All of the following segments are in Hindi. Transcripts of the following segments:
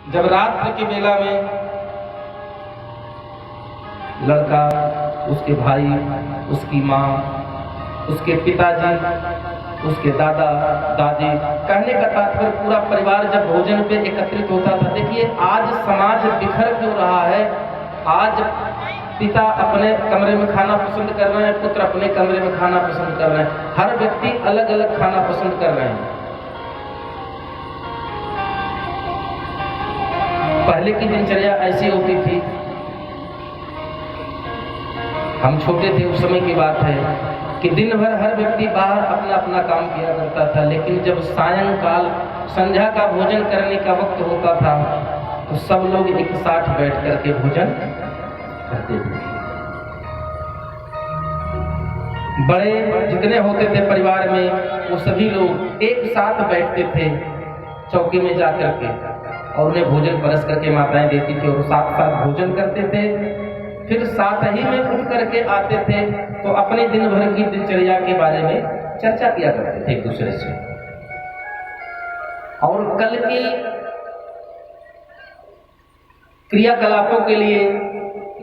जब रात्रि की बेला में लड़का, उसके भाई, उसकी माँ, उसके पिताजी, उसके दादा दादी, कहने का तात्पर्य पूरा परिवार जब भोजन पे एकत्रित होता था। देखिए आज समाज बिखर क्यों रहा है। आज पिता अपने कमरे में खाना पसंद कर रहे हैं, पुत्र अपने कमरे में खाना पसंद कर रहे हैं, हर व्यक्ति अलग अलग खाना पसंद कर रहे हैं। पहले की दिनचर्या ऐसी होती थी, हम छोटे थे उस समय की बात है कि दिन भर हर व्यक्ति बाहर अपना अपना काम किया करता था, लेकिन जब सायंकाल संध्या का भोजन करने का वक्त होता था तो सब लोग एक साथ बैठ करके भोजन करते थे। बड़े जितने होते थे परिवार में वो सभी लोग एक साथ बैठते थे चौकी में जा करके, और उन्हें भोजन परस करके माताएं देती थी और साथ साथ भोजन करते थे। फिर साथ ही में उठ करके आते थे तो अपने दिन भर की दिनचर्या के बारे में चर्चा किया करते थे एक दूसरे से, और कल की क्रियाकलापों के लिए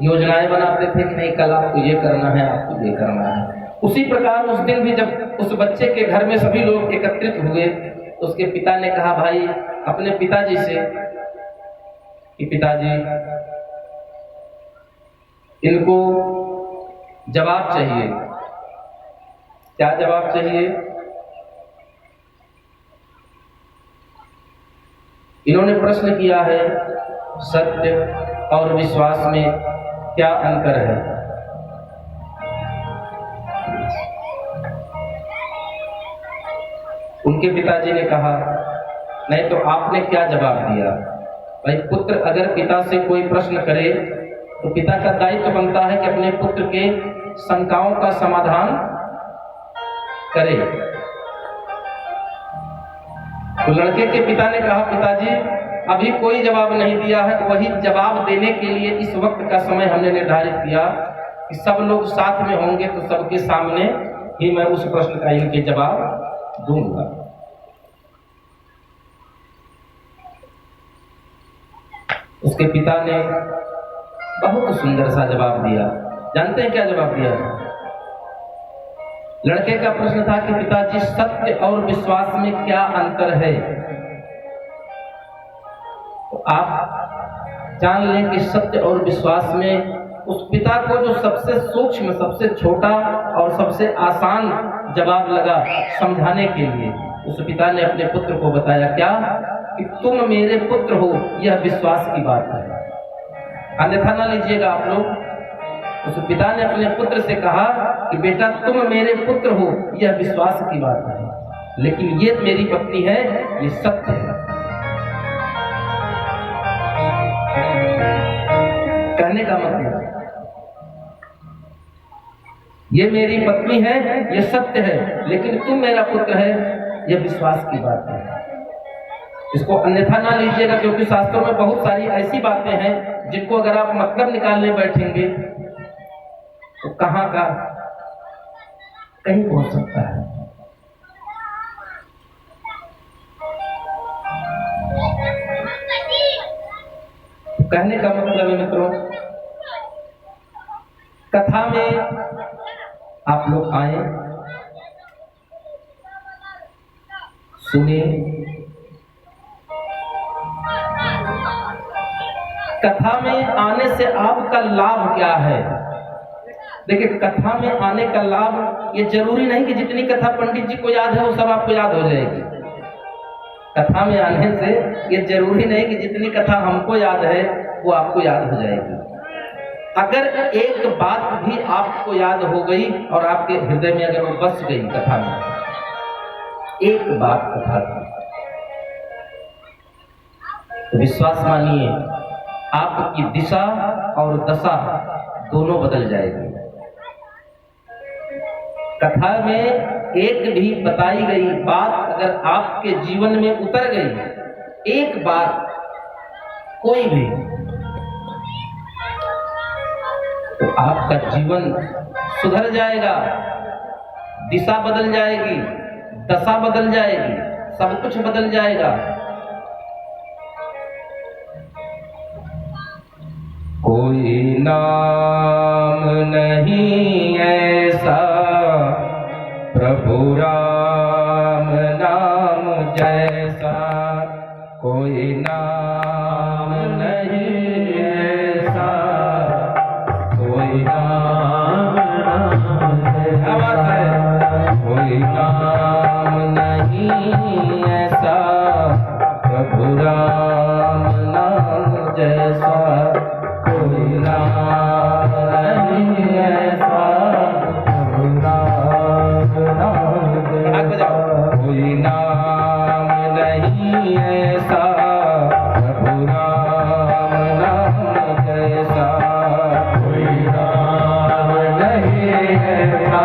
योजनाएं बनाते थे कि नहीं कल आपको ये करना है, आपको ये करना है। उसी प्रकार उस दिन भी जब उस बच्चे के घर में सभी लोग एकत्रित हुए तो उसके पिता ने कहा भाई अपने पिताजी से कि पिताजी इनको जवाब चाहिए। क्या जवाब चाहिए? इन्होंने प्रश्न किया है सत्य और विश्वास में क्या अंतर है। उनके पिताजी ने कहा नहीं तो आपने क्या जवाब दिया? भाई पुत्र अगर पिता से कोई प्रश्न करे तो पिता का दायित्व बनता है कि अपने पुत्र के शंकाओं का समाधान करे। तो लड़के के पिता ने कहा पिताजी अभी कोई जवाब नहीं दिया है, वही जवाब देने के लिए इस वक्त का समय हमने निर्धारित किया कि सब लोग साथ में होंगे तो सबके सामने ही मैं उस प्रश्न का इनके जवाब दूंगा। उसके पिता ने बहुत सुंदर सा जवाब दिया। जानते हैं क्या जवाब दिया? लड़के का प्रश्न था कि पिताजी सत्य और विश्वास में क्या अंतर है। तो आप जान लें कि सत्य और विश्वास में उस पिता को जो सबसे सूक्ष्म, सबसे छोटा और सबसे आसान जवाब लगा समझाने के लिए, उस पिता ने अपने पुत्र को बताया क्या कि तुम मेरे पुत्र हो, यह विश्वास की बात है। अन्यथा ना लीजिएगा आप लोग। उस पिता ने अपने पुत्र से कहा कि बेटा तुम मेरे पुत्र हो, यह विश्वास की बात है, लेकिन ये मेरी पत्नी है, ये सत्य है। कहने का मतलब ये मेरी पत्नी है, ये सत्य है, लेकिन तुम मेरा पुत्र है, यह विश्वास की बात है। इसको अन्यथा ना लीजिएगा, क्योंकि शास्त्रों में बहुत सारी ऐसी बातें हैं जिनको अगर आप मतलब निकालने बैठेंगे तो कहां का कहीं पहुंच सकता है। तो कहने का मतलब है मित्रों, कथा में आप लोग आए, सुने, कथा में आने से आपका लाभ क्या है? देखिए कथा में आने का लाभ ये जरूरी नहीं कि जितनी कथा पंडित जी को याद है वो सब आपको याद हो जाएगी। कथा में आने से ये जरूरी नहीं कि जितनी कथा हमको याद है वो आपको याद हो जाएगी। अगर एक बात भी आपको याद हो गई और आपके हृदय में अगर वो बस गई कथा में, एक बात कथा की, तो विश्वास मानिए आपकी दिशा और दशा दोनों बदल जाएगी। कथा में एक भी बताई गई बात अगर आपके जीवन में उतर गई, एक बात कोई भी, तो आपका जीवन सुधर जाएगा, दिशा बदल जाएगी, दशा बदल जाएगी, सब कुछ बदल जाएगा। कोई नाम नहीं ऐसा प्रभु राम नाम जैसा, कोई नाम नहीं ऐसा, कोई नाम क्या बात है, कोई नाम नहीं ऐसा प्रभु राम नाम जैसा, कोई नाम नहीं ऐसा प्रभु राम नाम जैसा, कोई नाम नहीं ऐसा प्रभु राम नाम जैसा, कोई नाम नहीं ऐसा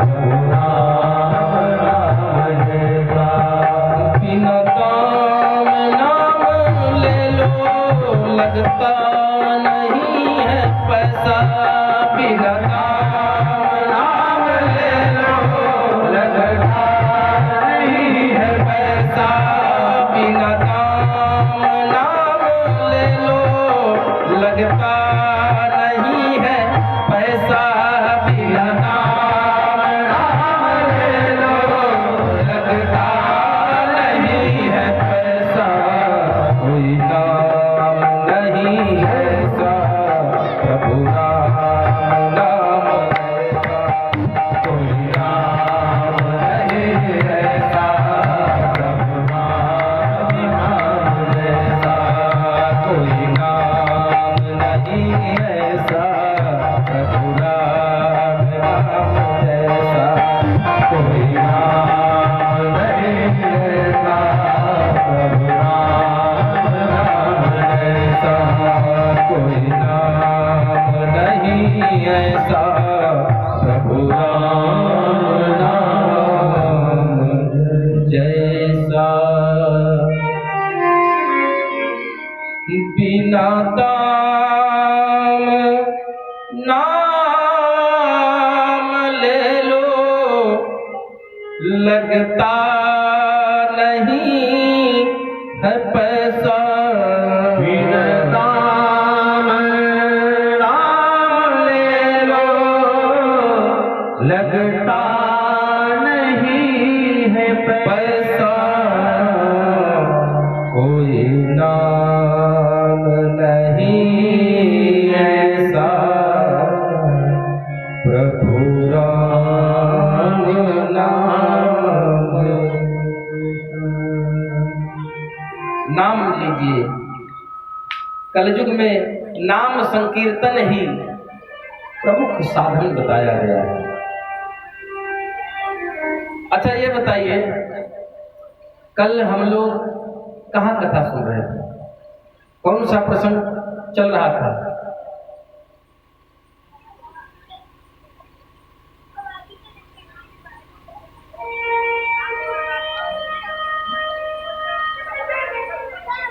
प्रभु राम नाम जैसा, बिना काम नाम ले लो लगता नहीं है पैसा, बिना काम नाम ले लो लगता नहीं है पैसा, बिना काम नाम ले लो लगता नहीं है पैसा, बिना काम नाम ले लो लगता नहीं है पैसा, कोई नाम नहीं ऐसा प्रभु राम नाम जैसा, कोई नाम नहीं ऐसा प्रभु राम नाम जैसा, कोई नाम नहीं ऐसा प्रभु राम नाम जैसा, कोई नाम नहीं ऐसा प्रभु राम नाम जैसा, कोई नाम नहीं ऐसा प्रभु राम नाम जैसा, बिना दाम नाम ले लो लगता नहीं है पैसा, बिना दाम नाम ले लो लगता नहीं है पैसा, कोई नाम नहीं ऐसा प्रभु राम नाम लीजिए। कलयुग में नाम संकीर्तन ही प्रमुख साधन बताया गया है। अच्छा ये बताइए, कल हम लोग कहाँ कथा सुन रहे थे? कौन सा प्रसंग चल रहा था?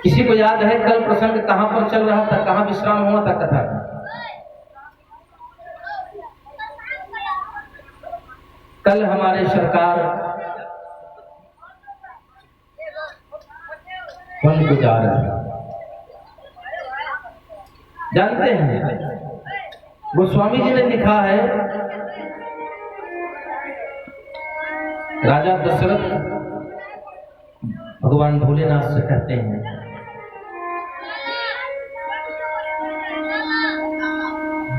किसी को याद है कल प्रसंग कहाँ पर चल रहा था, कहाँ विश्राम हुआ था कथा का? कल हमारे सरकार वन को जा रहे हैं, जानते हैं गोस्वामी जी ने लिखा है, राजा दशरथ भगवान भोलेनाथ से कहते हैं,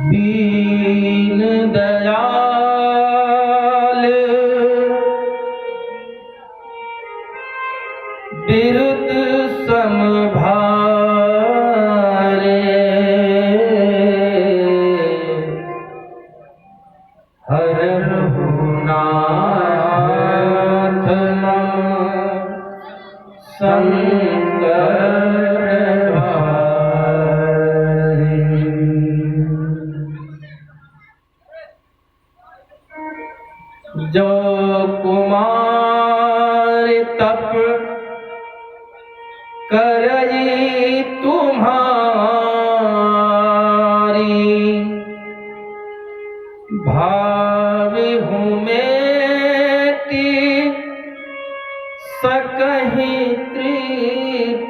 दीन दयाल बिरुद समभारे, हरहु नाथ मम संकट जो कुमार तप करई तुम्हारी, भावी हूँ मेटी सकहि त्रिपुरारी,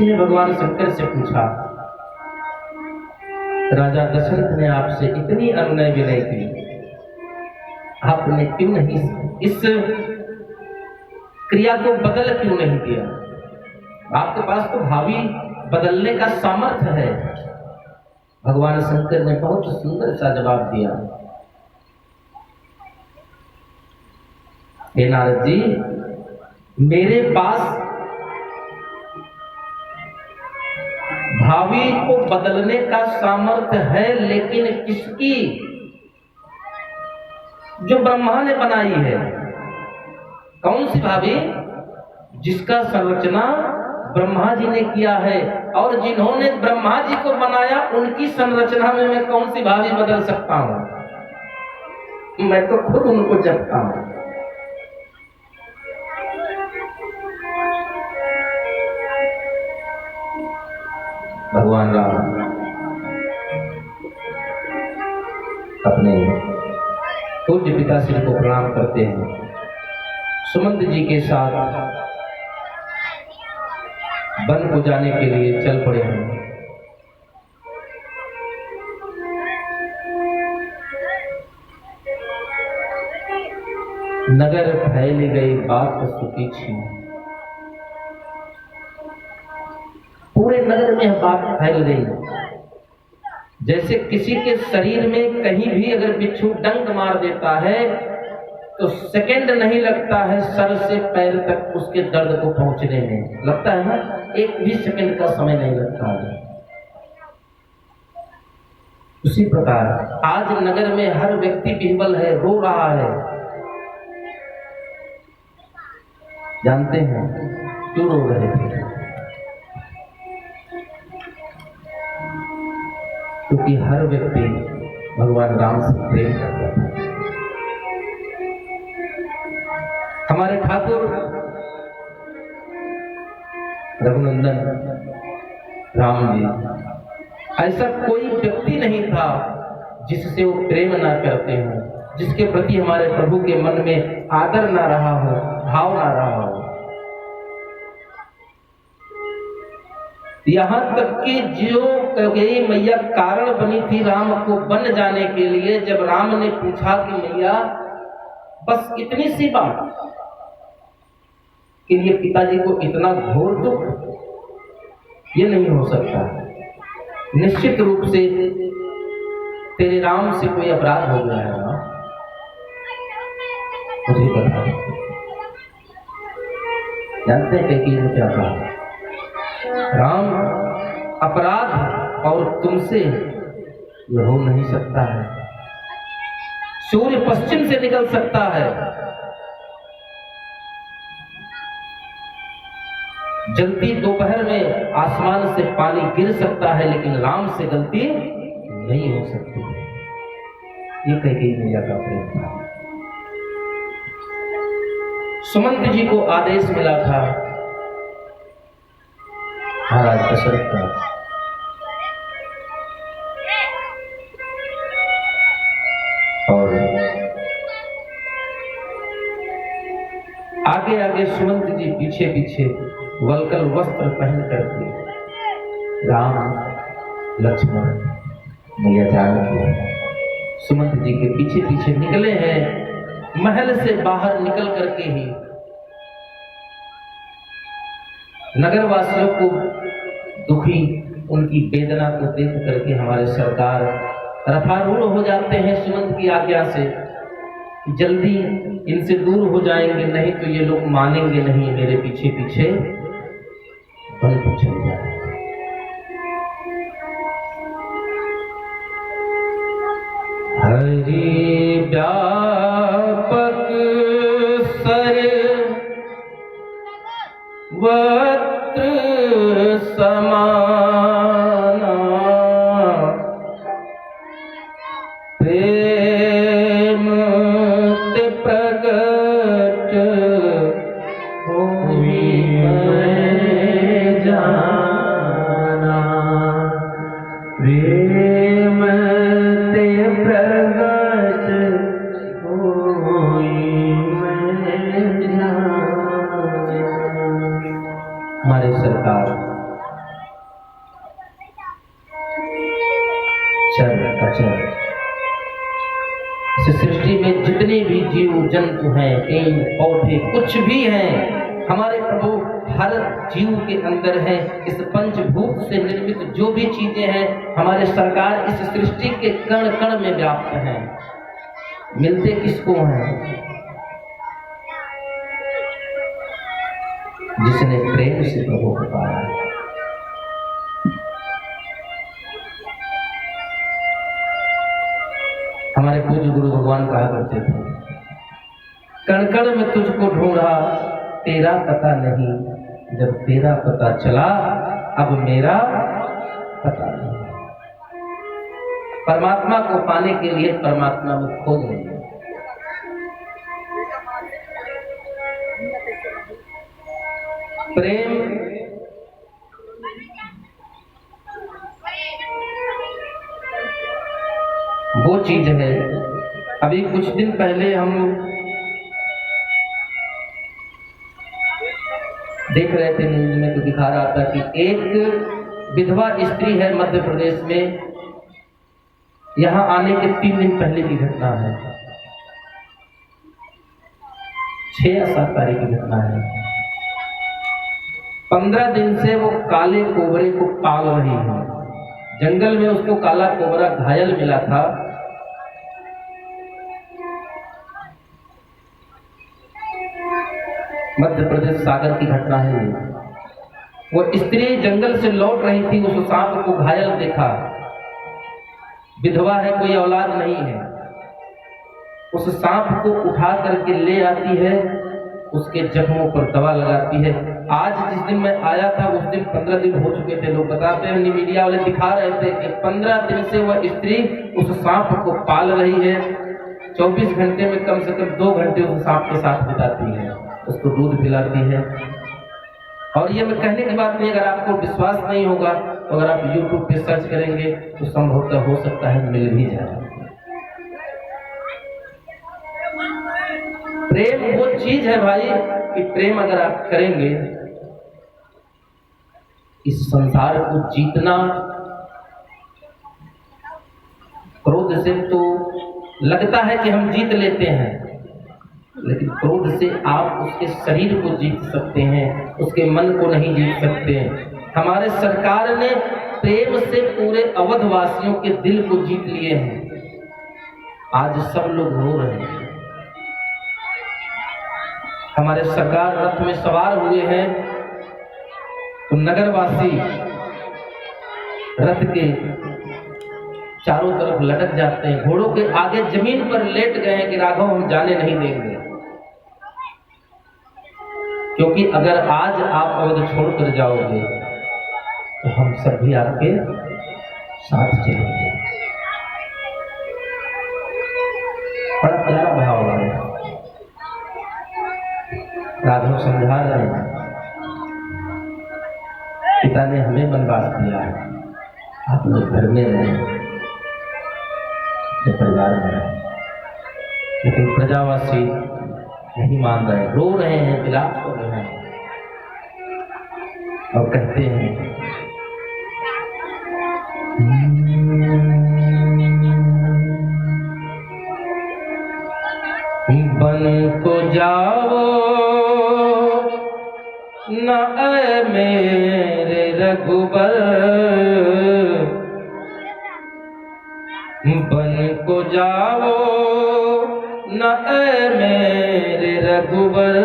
किसी ने भगवान शंकर से पूछा, राजा दशरथ ने आपसे इतनी अनुनय विनय की, आपने क्यों नहीं इस क्रिया को बदल क्यों नहीं दिया? आपके पास तो भावी बदलने का सामर्थ्य है। भगवान शंकर ने बहुत सुंदर सा जवाब दिया, हे नारद जी, मेरे पास भावी को बदलने का सामर्थ्य है, लेकिन किसकी? जो ब्रह्मा ने बनाई है। कौन सी भावी? जिसका संरचना ब्रह्मा जी ने किया है, और जिन्होंने ब्रह्मा जी को बनाया उनकी संरचना में मैं कौन सी भावी बदल सकता हूं? मैं तो खुद उनको जपता हूं। भगवान राम अपने पूज्य पिताश्री को प्रणाम करते हैं, सुमंत जी के साथ वन को जाने के लिए चल पड़े हैं। नगर फैल गई बात सुखी छी, पूरे नगर में बात फैल गई। जैसे किसी के शरीर में कहीं भी अगर बिच्छू डंक मार देता है तो सेकंड नहीं लगता है सर से पैर तक उसके दर्द को पहुंचने में, लगता है ना? एक भी सेकंड का समय नहीं लगता है। उसी प्रकार आज नगर में हर व्यक्ति विह्वल है, रो रहा है। जानते हैं क्यों रो रहे थे? क्योंकि हर व्यक्ति भगवान राम से प्रेम करता था। हमारे ठाकुर रघुनंदन राम जी, ऐसा कोई व्यक्ति नहीं था जिससे वो प्रेम ना करते हो, जिसके प्रति हमारे प्रभु के मन में आदर ना रहा हो, भाव ना रहा हो। यहां तक कि जो कैकेयी मैया कारण बनी थी राम को बन जाने के लिए, जब राम ने पूछा कि मैया बस इतनी सी बात कि ये पिताजी को इतना घोर दुख, ये नहीं हो सकता। निश्चित रूप से तेरे राम से कोई अपराध हो गया है ना, मुझे बता। जानते हैं कैकेयी ने क्या कहा? राम, अपराध और तुमसे यह हो नहीं सकता है। सूर्य पश्चिम से निकल सकता है, जलती दोपहर में आसमान से पानी गिर सकता है, लेकिन राम से गलती नहीं हो सकती। ये कैकेयी मैया का प्रेम था। सुमंत जी को आदेश मिला था महाराज दशरथ का, और आगे आगे सुमंत जी पीछे पीछे वल्कल वस्त्र पहन करके राम, लक्ष्मण, मैया जानकी सुमंत जी के पीछे पीछे निकले हैं। महल से बाहर निकल करके ही नगरवासियों को दुखी, उनकी वेदना को देख करके हमारे सरकार रथारूढ़ हो जाते हैं सुमंत की आज्ञा से, जल्दी इनसे दूर हो जाएंगे, नहीं तो ये लोग मानेंगे नहीं, मेरे पीछे पीछे वन को चल जाए। हरि व्यापक सर वक्त्र समाना, प्रेम ते प्रगट हुई मैं जाना, प्रेम ते प्रगट हुई मैं जाना। हमारे सरकार जीव जंतु हैं, पेड़ पौधे कुछ भी हैं, हमारे प्रभु हर जीव के अंदर है। इस पंचभूत से निर्मित जो भी चीजें हैं, हमारे सरकार इस सृष्टि के कण कण में व्याप्त हैं। मिलते किसको हैं? जिसने प्रेम से प्रभु को पाया। हमारे पूज्य गुरु भगवान कहा करते थे, कण कण में तुझको ढूंढा, तेरा पता नहीं, जब तेरा पता चला, अब मेरा पता नहीं। परमात्मा को पाने के लिए परमात्मा में खोज नहीं है। प्रेम वो चीज है। अभी कुछ दिन पहले हम देख रहे थे न्यूज में, तो दिखा रहा था कि एक विधवा स्त्री है मध्य प्रदेश में, यहां आने के 3 दिन पहले की घटना है, 6 या 7 तारीख की घटना है। 15 दिन से वो काले कोबरे को पाल रही है। जंगल में उसको काला कोबरा घायल मिला था। मध्य प्रदेश सागर की घटना है। वो स्त्री जंगल से लौट रही थी, उस सांप को घायल देखा। विधवा है, कोई औलाद नहीं है। उस सांप को उठा करके ले आती है, उसके जख्मों पर दवा लगाती है। आज जिस दिन मैं आया था उस दिन 15 दिन हो चुके थे। लोग बताते हैं, मीडिया वाले दिखा रहे थे कि 15 दिन से वह स्त्री उस सांप को पाल रही है। 24 घंटे में कम से कम 2 घंटे उस सांप के साथ बिताती है, उसको दूध पिलाती है। और ये मैं कहने की बात नहीं, अगर आपको विश्वास नहीं होगा तो अगर आप YouTube पे सर्च करेंगे तो संभवतः हो सकता है मिल भी जाए। प्रेम वो चीज है भाई कि प्रेम अगर आप करेंगे, इस संसार को जीतना। क्रोध से तो लगता है कि हम जीत लेते हैं, लेकिन क्रोध से आप उसके शरीर को जीत सकते हैं, उसके मन को नहीं जीत सकते। हमारे सरकार ने प्रेम से पूरे अवध वासियों के दिल को जीत लिए हैं। आज सब लोग रो रहे हैं। हमारे सरकार रथ में सवार हुए हैं तो नगरवासी रथ के चारों तरफ लटक जाते हैं, घोड़ों के आगे जमीन पर लेट गए हैं कि राघव हम जाने नहीं देंगे। क्योंकि अगर आज आप अवध छोड़कर जाओगे तो हम सभी आपके साथ चलेंगे। बड़ा प्यारा भाव है। राघव समझा रहे हैं, पिता ने हमें वनवास दिया है, आप लोग घर में रहे, अपने परिवार में रहे। लेकिन प्रजावासी नहीं मान रहे, रो रहे हैं, विलाप कर रहे हैं और कहते हैं बन को जाओ न ऐ मेरे रघुबर, बन को जाओ न ऐ मेरे रघुबर,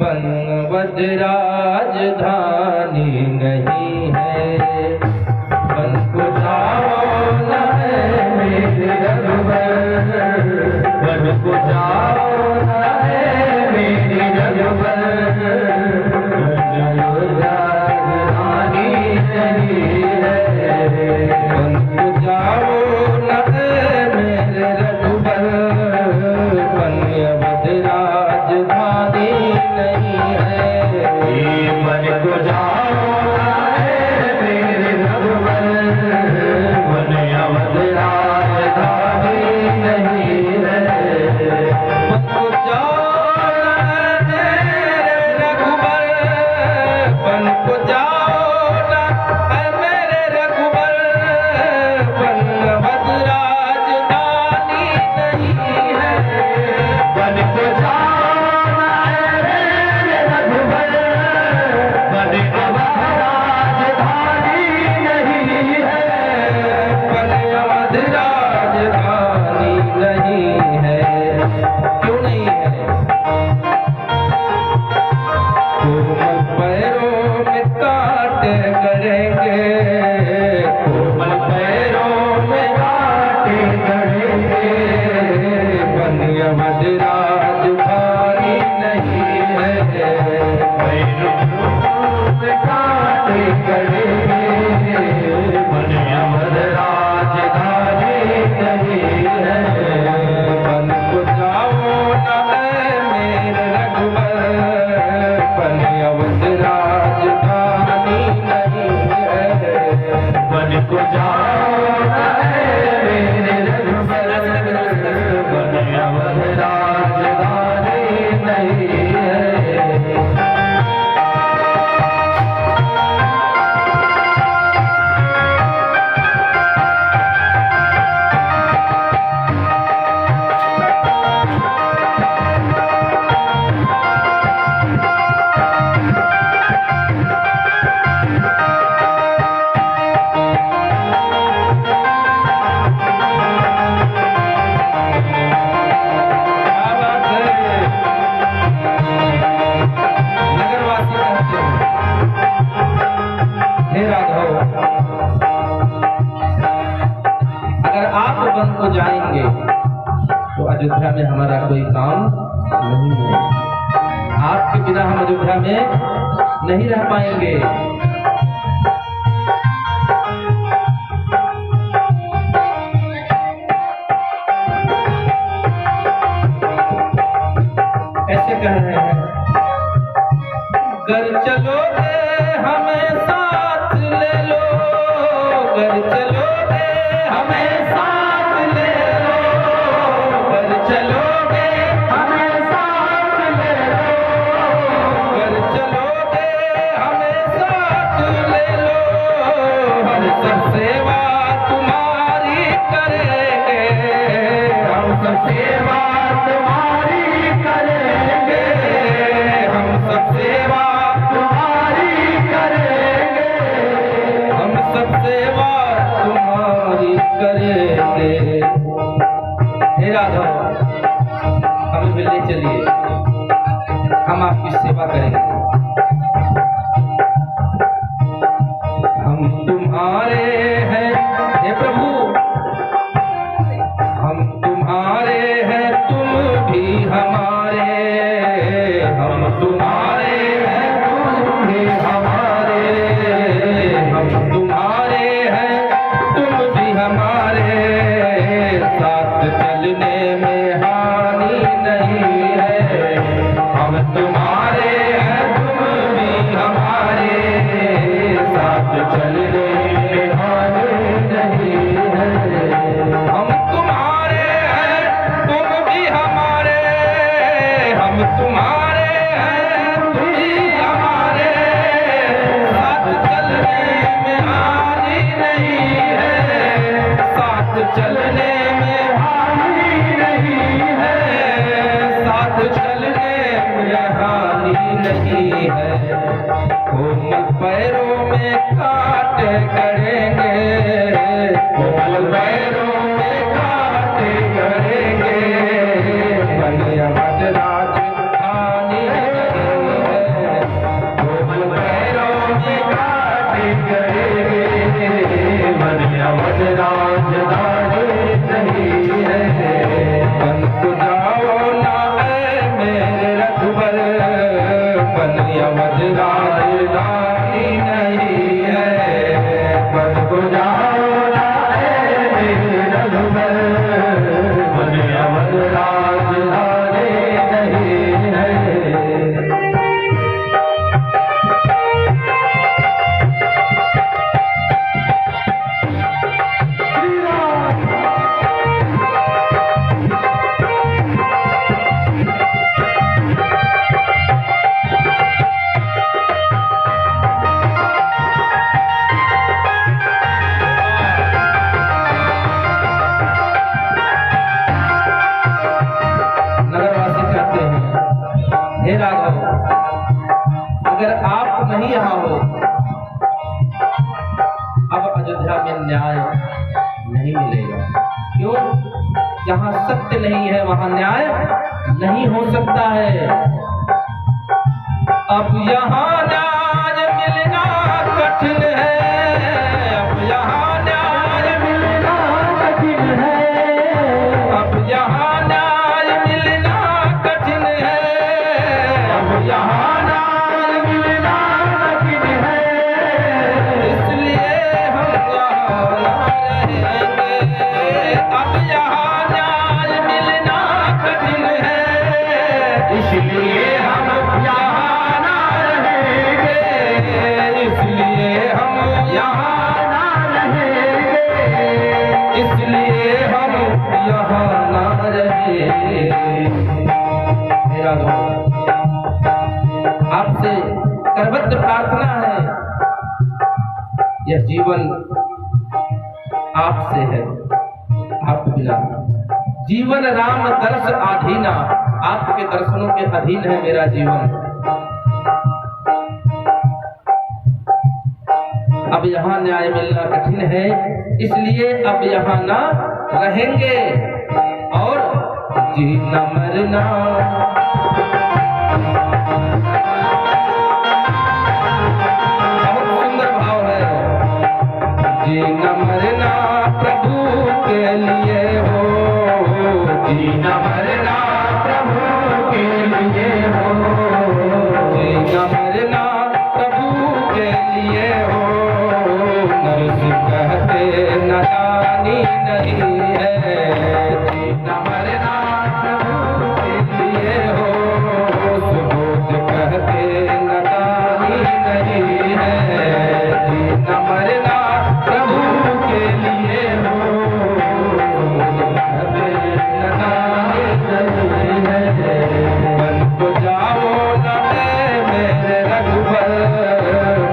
बनवद राजधानी नहीं है। बन को जाओ न ऐ मेरे रघुबर, बन को जाओ न ऐ मेरे रघुबर, बनवद राजधानी नहीं है। बन को जाओ न ऐ मेरे रघुबर, बनवद राजधानी नहीं है। बन को काटे करेंगे, बन अवध राजधानी नहीं है। बन को जाओ न मेरे रघुवर, बन अवध राजधानी नहीं है। बन को जाओ न मेरे रघुवर, बन अवध राजधानी नहीं है। को जाएंगे तो अयोध्या में हमारा कोई काम नहीं है। आपके बिना हम अयोध्या में नहीं रह पाएंगे। ऐसे कह रहे हैं, घर चलोगे हमें साथ ले लो, घर चलोगे हमें साथ ले लो, घर चलोगे हमें साथ ले लो, घर चलोगे हमें साथ ले लो। हम सब सेवा तुम्हारी करेंगे, हम सब सेवा तुम्हारी करेंगे, हम सब सेवा तुम्हारी करेंगे, हम सब सेवा तुम्हारी करेंगे। हे राघव, हमें मिलने चलिए, हम आपकी सेवा करेंगे। हम तुम्हारे हैं हे प्रभु, हम तुम्हारे हैं तुम भी हमारे, हम तुम्हारे हैं तुम भी हमारे, हम तुम्हारे हैं तुम भी हमारे। साथ चलने में हानि नहीं है, हम तुम्हारे हैं तुम भी हमारे। साथ चलने में हानि नहीं है, हम तुम्हारे हैं तुम भी हमारे, हम तुम्हारे हैं तुम भी हमारे। साथ चलने में हानि नहीं है, साथ चलने में हानि नहीं है, साथ चलने में हानि नहीं है। कोमल पैरों में काटे करेंगे, कोमल पैरों में काटे करेंगे। बन अवध राजधानी नहीं है, कोमल पैरों में काटे करेंगे। बन अवध राजधानी नहीं है। बन को जाओ ना मेरे रघुवर, बन अवध राजधानी नहीं है। बन को जाओ ना मेरे रघुवर, बन अवध राजधानी नहीं है। नगरवासी कहते हैं, हे राघव, अगर आप नहीं यहाँ हो, अब अयोध्या में न्याय नहीं मिलेगा। क्यों? जहाँ सत्य नहीं है वहाँ न्याय नहीं हो सकता है। अब यहाँ न्याय मिलना कठिन है, अब यहाँ न्याय मिलना कठिन है, अब यहाँ न्याय मिलना कठिन है, अब यहाँ न्याय मिलना कठिन यह जीवन आपसे है, आप बिना। जीवन राम दर्श आधीना, आपके दर्शनों के अधीन है मेरा जीवन। अब यहाँ न्याय मिलना कठिन है, इसलिए अब यहाँ ना रहेंगे और जीना मरना। बहुत सुंदर भाव है। जीना मरना प्रभु के लिए हो, जीना मरना प्रभु के लिए हो, जीना मरना प्रभु के लिए हो। नरसिंह कहते नादानी नहीं है, जीना मरना प्रभु के लिए हो। सुबोध कहते नादानी नहीं है, जीना मरना प्रभु के लिए हो। नादानी नहीं है, बन को जाओ न मेरे रघुबर,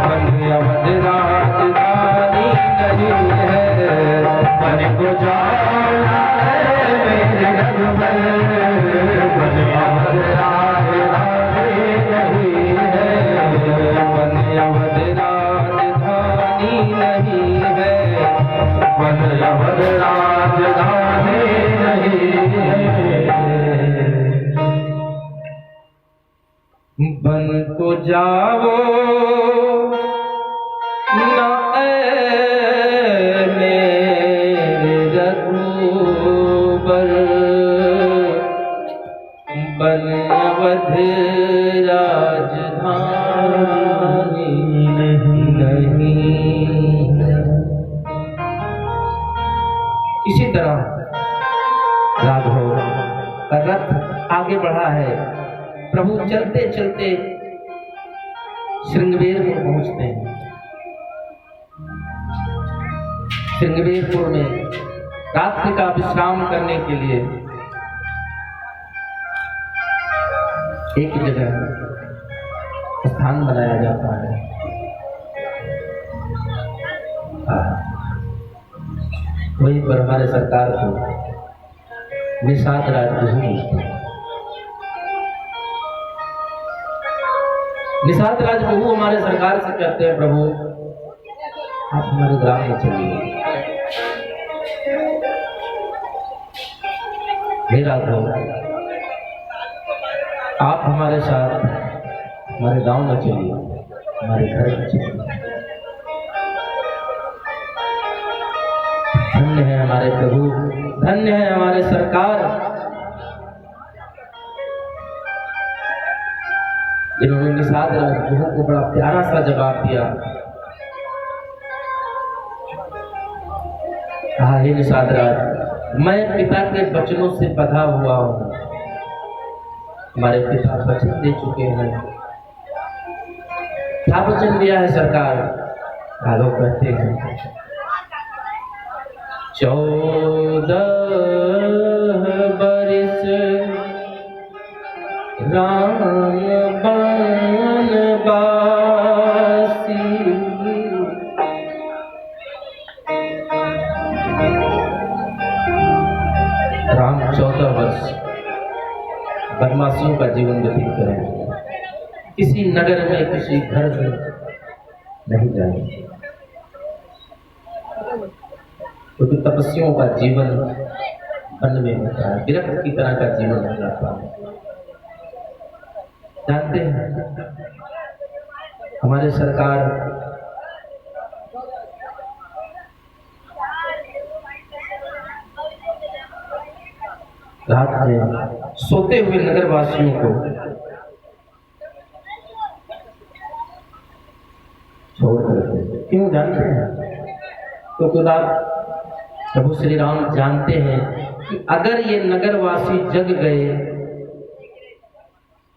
बन अवध राजधानी नहीं है। बन को जाओ न मेरे रघुबर, बन अवध राजधानी नहीं है। बन अवध राजधानी नहीं है, बन अवध राजधानी नहीं है। बन को जाओ न मेरे रघुबर, बन अवध राजधानी नहीं। इसी तरह राघव का रथ आगे बढ़ा है। प्रभु चलते चलते श्रृंगवेरपुर पहुंचते हैं। श्रृंगवेरपुर में रात्रि का विश्राम करने के लिए एक जगह स्थान बनाया जाता है। वहीं पर हमारे सरकार को निषाद राज मिलते हैं। निषाद राज प्रभु हमारे सरकार से कहते हैं, प्रभु आप हमारे ग्राम में चलिए। हे राघव, आप हमारे साथ हमारे गांव में चलिए, हमारे घर में चलिए। धन्य है हमारे प्रभु, धन्य है हमारे सरकार, जिन्होंने निषाद राज प्रभु को बड़ा प्यारा सा जवाब दिया। कहा, हे निषाद राज, मैं पिता के वचनों से बंधा हुआ हूँ। हमारे पिता वचन दे चुके हैं। क्या वचन दिया है सरकार? राघव कहते हैं, 14 बरिस राम बनवासी, राम 14 वर्ष वनवासियों का जीवन व्यतीत करेंगे। किसी नगर में, किसी घर में नहीं जाएंगे, क्योंकि तपस्वियों का जीवन वन में होता है, विरक्त की तरह का जीवन हो जाता है। जानते हैं हमारे सरकार रात में सोते हुए नगरवासियों को छोड़ करते। क्यों जानते हैं? क्योंकि रात प्रभु श्री राम जानते हैं कि अगर ये नगरवासी जग गए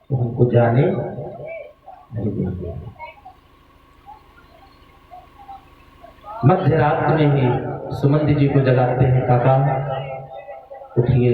तो हमको जाने नहीं देंगे। मध्य रात में ही सुमंत जी को जगाते हैं, काका उठिए।